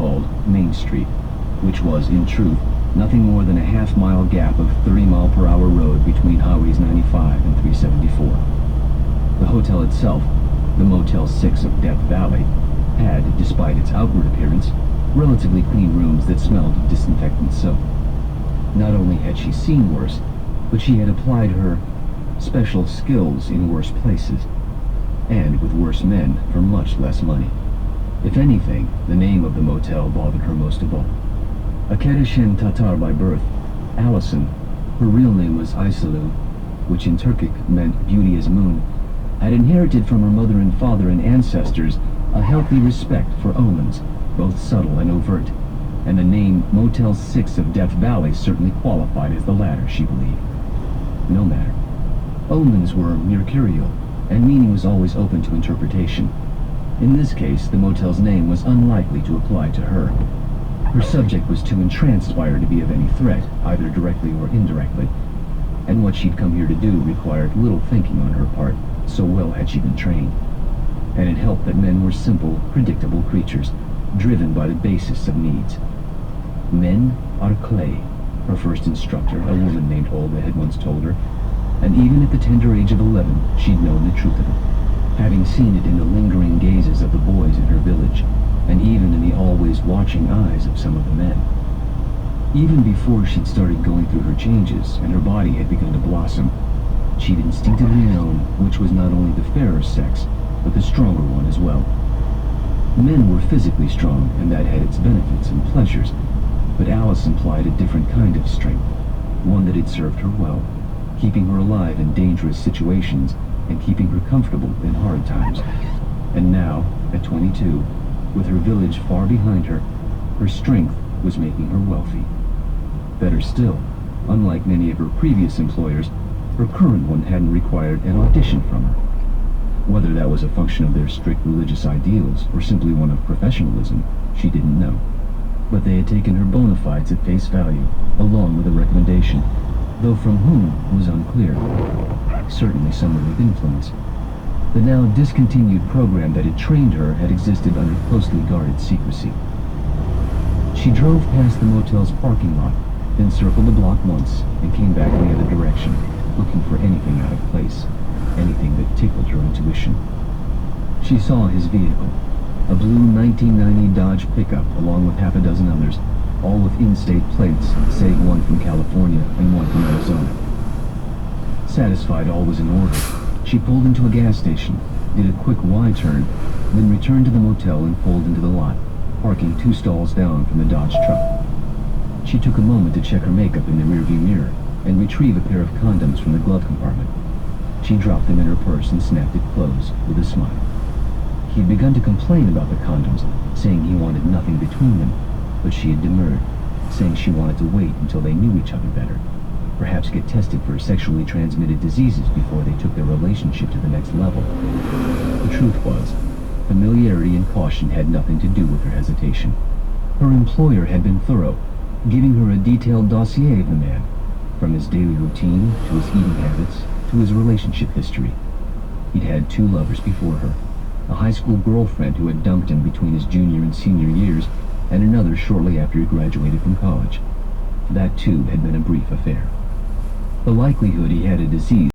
called Main Street, which was, in truth, nothing more than a half-mile gap of 30-mile-per-hour road between Highways 95 and 374. The hotel itself, the Motel 6 of Death Valley, had, despite its outward appearance, relatively clean rooms that smelled of disinfectant soap. Not only had she seen worse, but she had applied her special skills in worse places, and with worse men for much less money. If anything, the name of the motel bothered her most of all. A Kedishen Tatar by birth, Allison, her real name was Aysalu, which in Turkic meant beauty as moon, had inherited from her mother and father and ancestors a healthy respect for omens, both subtle and overt, and the name Motel 6 of Death Valley certainly qualified as the latter, she believed. No matter. Omens were mercurial, and meaning was always open to interpretation. In this case, the motel's name was unlikely to apply to her. Her subject was too entranced by her to be of any threat, either directly or indirectly, and what she'd come here to do required little thinking on her part, so well had she been trained. And it helped that men were simple, predictable creatures, driven by the basest of needs. Men are clay, her first instructor, a woman named Olga, had once told her, and even at the tender age of 11, she'd known the truth of it, having seen it in the lingering gazes of the boys in her village, and even in the always watching eyes of some of the men. Even before she'd started going through her changes and her body had begun to blossom, she'd instinctively known which was not only the fairer sex, but the stronger one as well. Men were physically strong, and that had its benefits and pleasures, but Alice implied a different kind of strength, one that had served her well, keeping her alive in dangerous situations and keeping her comfortable in hard times. And now, at 22, with her village far behind her, her strength was making her wealthy. Better still, unlike many of her previous employers, her current one hadn't required an audition from her. Whether that was a function of their strict religious ideals or simply one of professionalism, she didn't know. But they had taken her bona fides at face value, along with a recommendation, though from whom was unclear. Certainly someone with influence. The now discontinued program that had trained her had existed under closely guarded secrecy. She drove past the motel's parking lot, then circled the block once, and came back in the other direction, looking for anything out of place, anything that tickled her intuition. She saw his vehicle, a blue 1990 Dodge pickup along with half a dozen others, all with in-state plates, save one from California and one from Arizona. Satisfied all was in order, she pulled into a gas station, did a quick Y-turn, then returned to the motel and pulled into the lot, parking 2 stalls down from the Dodge truck. She took a moment to check her makeup in the rearview mirror and retrieve a pair of condoms from the glove compartment. She dropped them in her purse and snapped it closed with a smile. He had begun to complain about the condoms, saying he wanted nothing between them, but she had demurred, saying she wanted to wait until they knew each other better, perhaps get tested for sexually transmitted diseases before they took their relationship to the next level. The truth was, familiarity and caution had nothing to do with her hesitation. Her employer had been thorough, giving her a detailed dossier of the man, from his daily routine to his eating habits to his relationship history. He'd had 2 lovers before her, a high school girlfriend who had dumped him between his junior and senior years, and another shortly after he graduated from college. That too had been a brief affair. The likelihood he had a disease